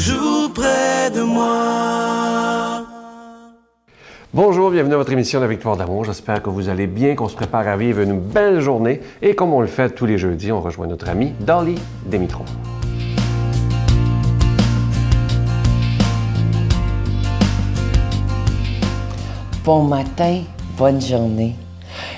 toujours près de moi. Bonjour, bienvenue à votre émission La Victoire d'amour. J'espère que vous allez bien, qu'on se prépare à vivre une belle journée. Et comme on le fait tous les jeudis, on rejoint notre amie Dolly Démitron. Bon matin, bonne journée.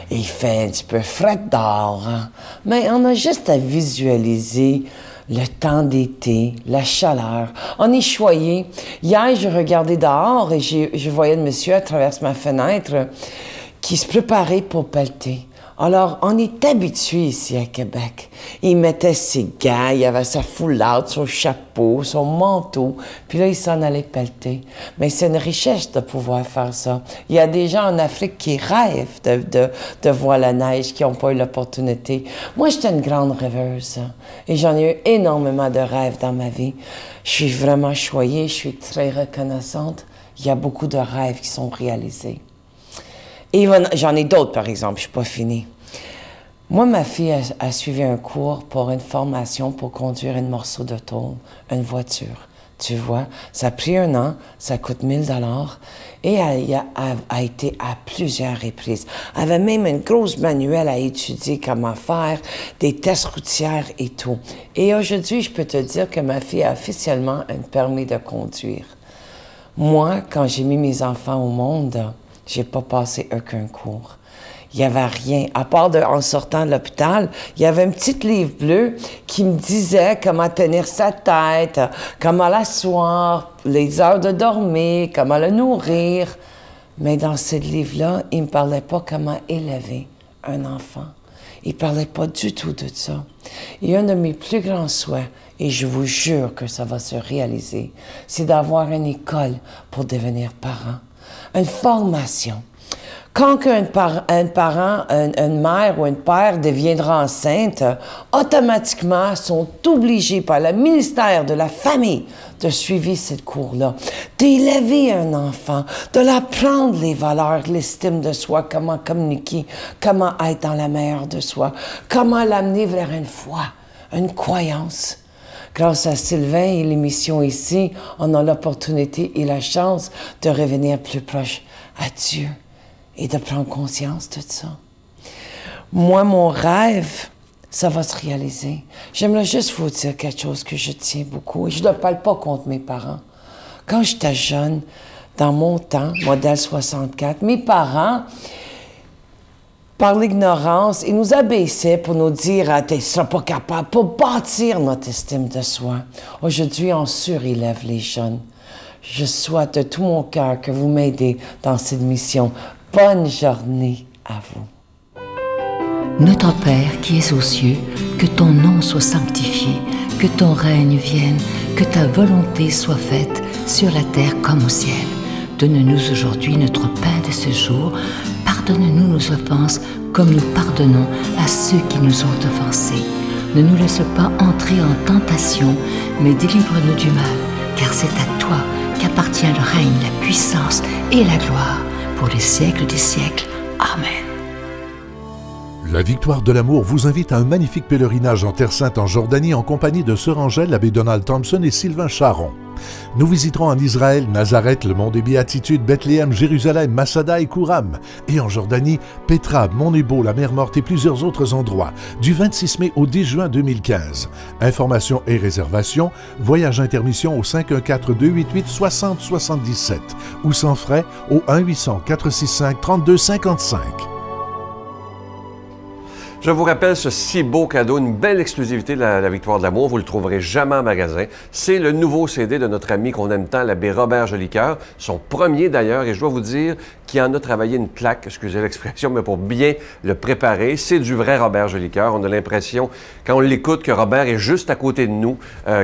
Il fait un petit peu frais dehors, hein? Mais on a juste à visualiser le temps d'été, la chaleur. On est choyé. Hier, je regardais dehors et je voyais le monsieur à travers ma fenêtre qui se préparait pour pelleter. Alors, on est habitué ici à Québec. Il mettait ses gants, il avait sa foulard, son chapeau, son manteau, puis là, il s'en allait pelleter. Mais c'est une richesse de pouvoir faire ça. Il y a des gens en Afrique qui rêvent de voir la neige, qui n'ont pas eu l'opportunité. Moi, j'étais une grande rêveuse, hein, et j'en ai eu énormément de rêves dans ma vie. Je suis vraiment choyée, je suis très reconnaissante. Il y a beaucoup de rêves qui sont réalisés. Et j'en ai d'autres, par exemple, je ne suis pas finie. Moi, ma fille a suivi un cours pour une formation pour conduire un morceau de tôle, une voiture. Tu vois, ça a pris 1 an, ça coûte 1 000 $ et elle a été à plusieurs reprises. Elle avait même une grosse manuelle à étudier comment faire, des tests routières et tout. Et aujourd'hui, je peux te dire que ma fille a officiellement un permis de conduire. Moi, quand j'ai mis mes enfants au monde, j'ai pas passé aucun cours. Il n'y avait rien. À part en sortant de l'hôpital, il y avait un petit livre bleu qui me disait comment tenir sa tête, comment l'asseoir, les heures de dormir, comment le nourrir. Mais dans ce livre-là, il ne me parlait pas comment élever un enfant. Il ne parlait pas du tout de ça. Et un de mes plus grands souhaits, et je vous jure que ça va se réaliser, c'est d'avoir une école pour devenir parent. Une formation. Quand une mère ou un père deviendra enceinte, automatiquement sont obligés par le ministère de la Famille de suivre ce cours-là, d'élever un enfant, de l'apprendre les valeurs, l'estime de soi, comment communiquer, comment être dans la meilleure de soi, comment l'amener vers une foi, une croyance. Grâce à Sylvain et l'émission ici, on a l'opportunité et la chance de revenir plus proche à Dieu et de prendre conscience de ça. Moi, mon rêve, ça va se réaliser. J'aimerais juste vous dire quelque chose que je tiens beaucoup, et je ne parle pas contre mes parents. Quand j'étais jeune, dans mon temps, modèle 64, mes parents, par l'ignorance, ils nous abaissaient pour nous dire « tu ne seras pas capable », pour bâtir notre estime de soi. Aujourd'hui, on surélève les jeunes. Je souhaite de tout mon cœur que vous m'aidez dans cette mission. Bonne journée à vous. Notre Père qui es aux cieux, que ton nom soit sanctifié, que ton règne vienne, que ta volonté soit faite sur la terre comme au ciel. Donne-nous aujourd'hui notre pain de ce jour. Pardonne-nous nos offenses comme nous pardonnons à ceux qui nous ont offensés. Ne nous laisse pas entrer en tentation, mais délivre-nous du mal, car c'est à toi qu'appartient le règne, la puissance et la gloire pour les siècles des siècles. Amen. La Victoire de l'amour vous invite à un magnifique pèlerinage en Terre Sainte en Jordanie en compagnie de Sœur Angèle, l'abbé Donald Thompson et Sylvain Charon. Nous visiterons en Israël, Nazareth, le mont des Béatitudes, Bethléem, Jérusalem, Masada et Kouram. Et en Jordanie, Petra, Mont Nebo, la mer Morte et plusieurs autres endroits, du 26 mai au 10 juin 2015. Informations et réservations, voyage intermission au 514-288-6077 ou sans frais au 1-800-465-3255. Je vous rappelle ce si beau cadeau, une belle exclusivité de la Victoire de l'amour. Vous le trouverez jamais en magasin. C'est le nouveau CD de notre ami qu'on aime tant, l'abbé Robert Jolicoeur. Son premier d'ailleurs, et je dois vous dire qu'il en a travaillé une claque, excusez l'expression, mais pour bien le préparer. C'est du vrai Robert Jolicoeur. On a l'impression, quand on l'écoute, que Robert est juste à côté de nous,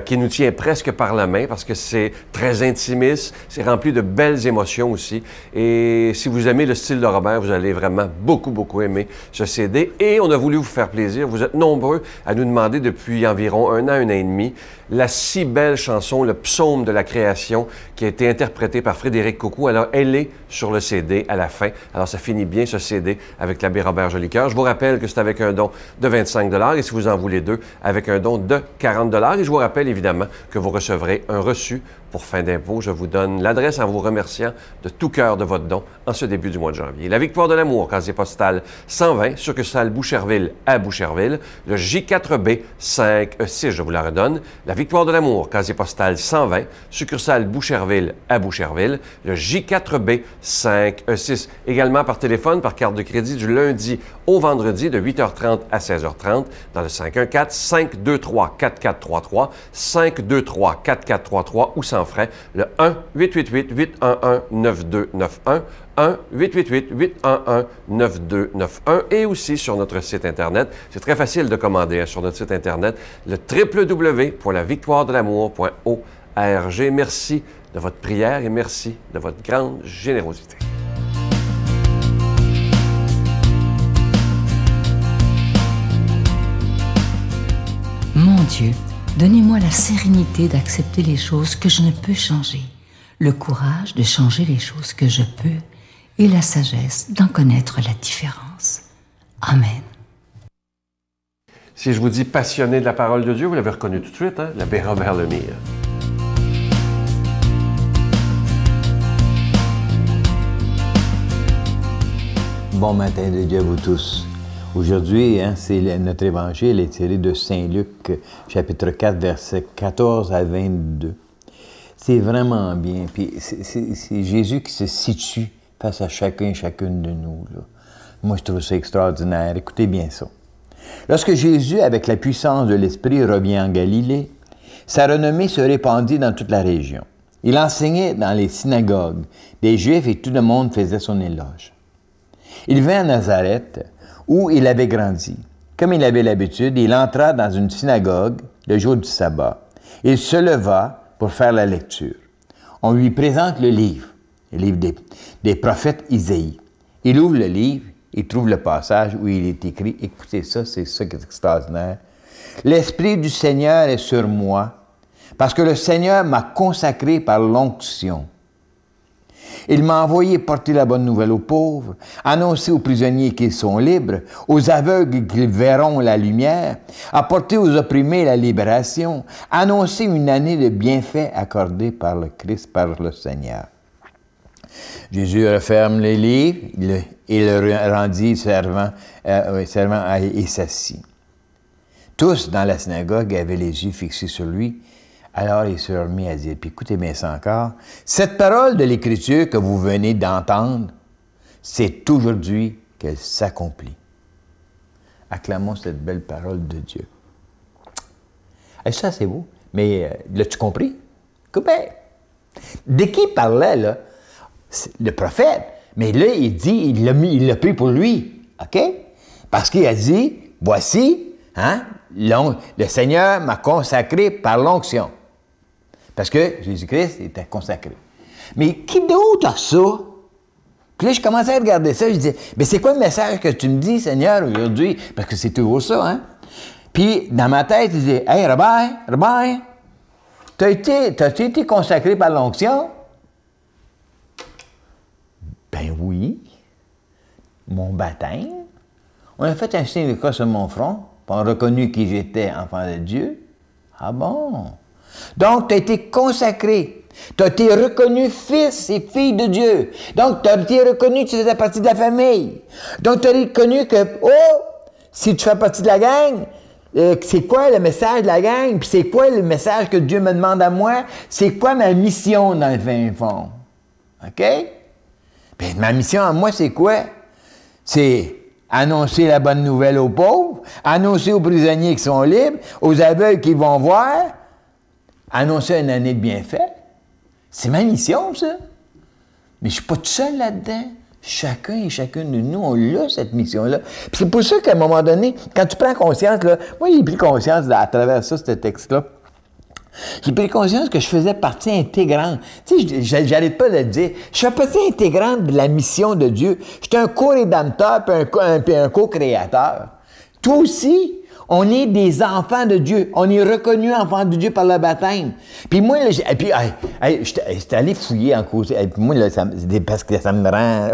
qui nous tient presque par la main, parce que c'est très intimiste, c'est rempli de belles émotions aussi. Et si vous aimez le style de Robert, vous allez vraiment beaucoup aimer ce CD. Et on a voulu vous faire plaisir. Vous êtes nombreux à nous demander depuis environ 1 an et demi la si belle chanson, le psaume de la création, qui a été interprétée par Frédéric Coucou. Alors, elle est sur le CD. CD à la fin. Alors, ça finit bien ce CD avec l'abbé Robert Jolicoeur. Je vous rappelle que c'est avec un don de 25 $ et si vous en voulez 2, avec un don de 40 $. Et je vous rappelle évidemment que vous recevrez un reçu pour fin d'impôt. Je vous donne l'adresse en vous remerciant de tout cœur de votre don en ce début du mois de janvier. La Victoire de l'amour, casier postal 120, succursale Boucherville à Boucherville. Le J4B 5E6, je vous la redonne. La Victoire de l'amour, casier postal 120, succursale Boucherville à Boucherville. Le J4B 5E6. Également par téléphone, par carte de crédit du lundi au vendredi de 8h30 à 16h30 dans le 514-523-4433, 523-4433 ou sans frais, le 1-888-811-9291, 1-888-811-9291 et aussi sur notre site Internet. C'est très facile de commander sur notre site Internet, le www.lavictoiredelamour.org. Merci de votre prière et merci de votre grande générosité. Mon Dieu, donnez-moi la sérénité d'accepter les choses que je ne peux changer, le courage de changer les choses que je peux et la sagesse d'en connaître la différence. Amen. Si je vous dis passionné de la parole de Dieu, vous l'avez reconnu tout de suite, hein? L'abbé Robert Lemire. Bon matin de Dieu à vous tous. Aujourd'hui, notre évangile est tiré de Saint Luc, chapitre 4, versets 14 à 22. C'est vraiment bien. Puis c'est Jésus qui se situe face à chacun et chacune de nous, là. Moi, je trouve ça extraordinaire. Écoutez bien ça. Lorsque Jésus, avec la puissance de l'Esprit, revient en Galilée, sa renommée se répandit dans toute la région. Il enseignait dans les synagogues des Juifs et tout le monde faisait son éloge. Il vint à Nazareth, où il avait grandi. Comme il avait l'habitude, il entra dans une synagogue le jour du sabbat. Il se leva pour faire la lecture. On lui présente le livre des prophètes Isaïe. Il ouvre le livre, il trouve le passage où il est écrit, écoutez ça, c'est ça qui est extraordinaire. « L'Esprit du Seigneur est sur moi, parce que le Seigneur m'a consacré par l'onction. Il m'a envoyé porter la bonne nouvelle aux pauvres, annoncer aux prisonniers qu'ils sont libres, aux aveugles qu'ils verront la lumière, apporter aux opprimés la libération, annoncer une année de bienfaits accordés par le Christ, par le Seigneur. » Jésus referme les livres et le rendit servant et s'assit. Tous dans la synagogue avaient les yeux fixés sur lui. Alors il se remit à dire, puis écoutez bien ça encore, « Cette parole de l'Écriture que vous venez d'entendre, c'est aujourd'hui qu'elle s'accomplit. » Acclamons cette belle parole de Dieu. Et ça, c'est beau. Mais l'as-tu compris? Coupé. De qui il parlait, là? Le prophète. Mais là, il dit, il l'a pris pour lui. OK? Parce qu'il a dit, voici, hein, le Seigneur m'a consacré par l'onction. Parce que Jésus-Christ était consacré. Mais qui d'autre a ça? Puis là, je commençais à regarder ça, je disais, mais c'est quoi le message que tu me dis, Seigneur, aujourd'hui? Parce que c'est toujours ça, hein? Puis, dans ma tête, je disais, hey, Robert, t'as-tu été consacré par l'onction? Ben oui. Mon baptême. On a fait un signe de croix sur mon front, puis on a reconnu qui j'étais, enfant de Dieu. Ah bon? Donc, tu as été consacré. Tu as été reconnu fils et fille de Dieu. Donc, tu as été reconnu que tu faisais partie de la famille. Donc, tu as reconnu que, si tu fais partie de la gang, c'est quoi le message de la gang? Puis c'est quoi le message que Dieu me demande à moi? C'est quoi ma mission dans le fin fond? OK? Bien, ma mission à moi, c'est quoi? C'est annoncer la bonne nouvelle aux pauvres, annoncer aux prisonniers qui sont libres, aux aveugles qui vont voir, annoncer une année de bienfaits. C'est ma mission, ça. Mais je ne suis pas tout seul là-dedans. Chacun et chacune de nous, on a cette mission-là. Puis c'est pour ça qu'à un moment donné, quand tu prends conscience, là, moi j'ai pris conscience à travers ça, ce texte-là, j'ai pris conscience que je faisais partie intégrante. Tu sais, j'arrête pas de le dire. Je fais partie intégrante de la mission de Dieu. J'étais un co-rédempteur puis un co-créateur. Toi aussi, on est des enfants de Dieu. On est reconnus enfants de Dieu par le baptême. Puis moi, là, j'étais allé fouiller en cause. Et puis moi, là, parce que ça me rend...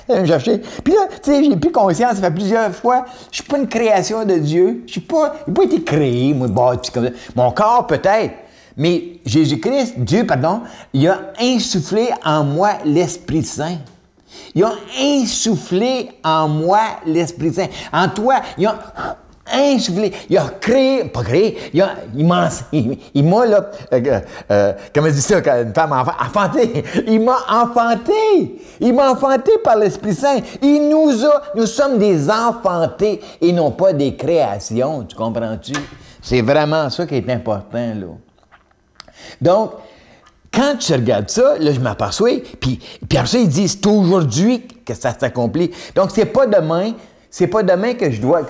me chercher. Puis là, tu sais, j'ai plus conscience, ça fait plusieurs fois, je suis pas une création de Dieu. Je n'ai pas été créé, moi, bâti comme ça. Mon corps, peut-être. Mais Jésus-Christ, Dieu, pardon, il a insufflé en moi l'Esprit Saint. Il a insufflé en moi l'Esprit Saint. En toi, il a insufflé. Il a créé, pas créé, il m'a, là, comment dit ça, une femme enfanté. Il m'a enfanté. Il m'a enfanté par l'Esprit Saint. Nous sommes des enfantés et non pas des créations. Tu comprends-tu? C'est vraiment ça qui est important, là. Donc, quand tu regardes ça, là, je m'aperçois, puis après ça, ils disent, c'est aujourd'hui que ça s'accomplit. Donc, c'est pas demain que je dois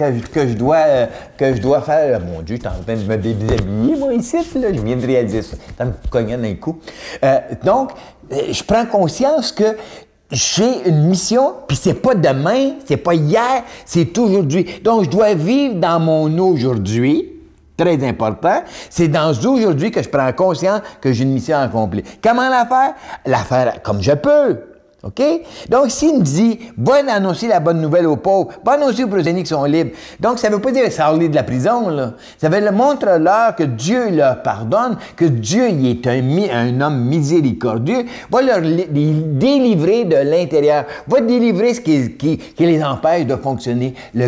faire. Mon Dieu, je suis en train de me déshabiller, moi, ici, là, je viens de réaliser ça. Ça me cognait d'un coup. Donc, je prends conscience que j'ai une mission, puis c'est pas demain, c'est pas hier, c'est aujourd'hui. Donc, je dois vivre dans mon aujourd'hui. Très important. C'est dans aujourd'hui que je prends conscience que j'ai une mission accomplie. Comment la faire? La faire comme je peux. OK? Donc, s'il me dit, va annoncer la bonne nouvelle aux pauvres, va annoncer aux prisonniers qui sont libres. Donc, ça ne veut pas dire sortir de la prison, là. Ça veut dire montre-leur que Dieu leur pardonne, que Dieu il est un homme miséricordieux, va leur délivrer de l'intérieur, va délivrer ce qui les empêche de fonctionner. Tu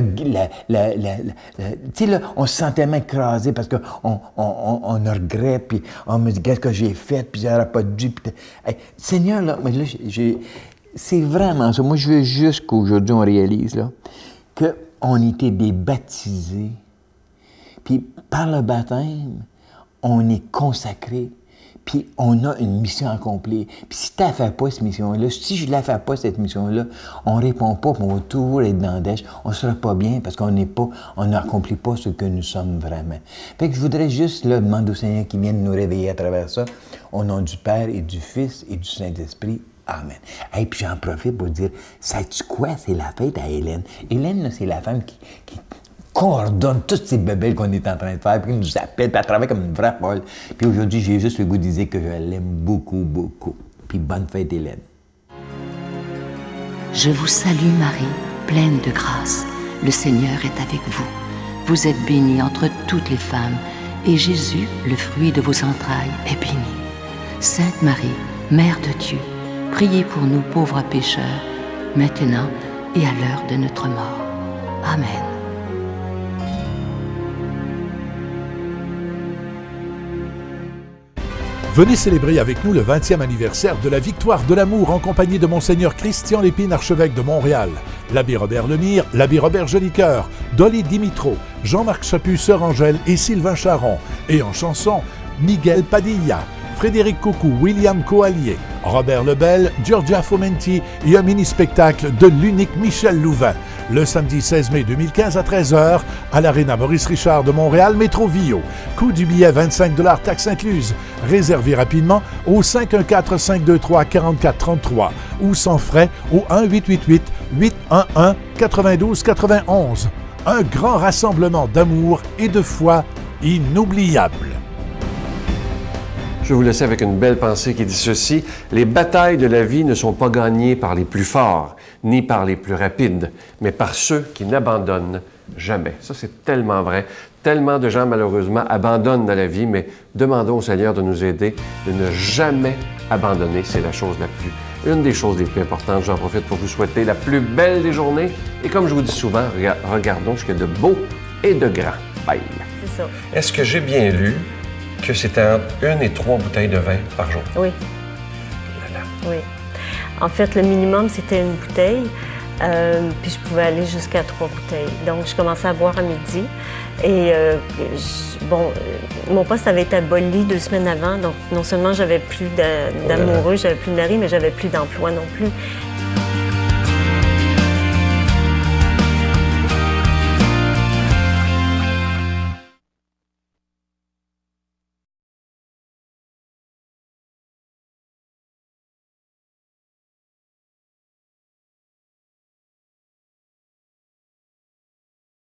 sais, là, on se sent tellement écrasé parce qu'on regrette, puis on me dit, qu'est-ce que j'ai fait, puis j'aurais pas dû. Hey, Seigneur, là, mais là, c'est vraiment ça. Moi, je veux juste qu'aujourd'hui, on réalise là, qu'on était des baptisés. Puis, par le baptême, on est consacré. Puis, on a une mission accomplie. Puis, si tu ne fais pas cette mission-là, si je ne la fais pas, cette mission-là, on ne répond pas, puis on va toujours être dans le dèche. On ne sera pas bien parce qu'on n'accomplit pas ce que nous sommes vraiment. Fait que je voudrais juste là, demander au Seigneur qui vienne nous réveiller à travers ça, au nom du Père et du Fils et du Saint-Esprit. Amen. Et puis j'en profite pour dire, sais-tu quoi? C'est la fête à Hélène. Hélène, c'est la femme qui coordonne toutes ces bébelles qu'on est en train de faire, puis qui nous appelle, puis elle travaille comme une vraie folle. Puis aujourd'hui, j'ai juste le goût de dire que je l'aime beaucoup, beaucoup. Puis bonne fête, Hélène. Je vous salue Marie, pleine de grâce. Le Seigneur est avec vous. Vous êtes bénie entre toutes les femmes, et Jésus, le fruit de vos entrailles, est béni. Sainte Marie, Mère de Dieu, priez pour nous pauvres pécheurs, maintenant et à l'heure de notre mort. Amen. Venez célébrer avec nous le 20e anniversaire de la Victoire de l'amour en compagnie de Monseigneur Christian Lépine, archevêque de Montréal, l'abbé Robert Lemire, l'abbé Robert Jolicoeur, Dolly Dimitro, Jean-Marc Chaput, Sœur Angèle et Sylvain Charon. Et en chanson, Miguel Padilla, Frédéric Coucou, William Coallier, Robert Lebel, Giorgia Fomenti et un mini-spectacle de l'unique Michel Louvain. Le samedi 16 mai 2015 à 13h à l'Arena Maurice Richard de Montréal, Métro Vio. Coût du billet 25 $, taxes incluses. Réservez rapidement au 514-523-4433 ou sans frais au 1-888-811-9291. Un grand rassemblement d'amour et de foi inoubliable. Je vais vous laisser avec une belle pensée qui dit ceci. Les batailles de la vie ne sont pas gagnées par les plus forts, ni par les plus rapides, mais par ceux qui n'abandonnent jamais. Ça, c'est tellement vrai. Tellement de gens, malheureusement, abandonnent dans la vie, mais demandons au Seigneur de nous aider, de ne jamais abandonner. C'est la chose une des choses les plus importantes. J'en profite pour vous souhaiter la plus belle des journées. Et comme je vous dis souvent, regardons ce qu'il y a de beau et de grand. Bye. C'est ça. Est-ce que j'ai bien lu que c'était entre 1 et 3 bouteilles de vin par jour? Oui. Voilà. Oui. En fait, le minimum, c'était une bouteille. Puis je pouvais aller jusqu'à 3 bouteilles. Donc, je commençais à boire à midi. Et mon poste avait été aboli 2 semaines avant. Donc, non seulement j'avais plus d'amoureux, j'avais plus de mari, mais j'avais plus d'emploi non plus.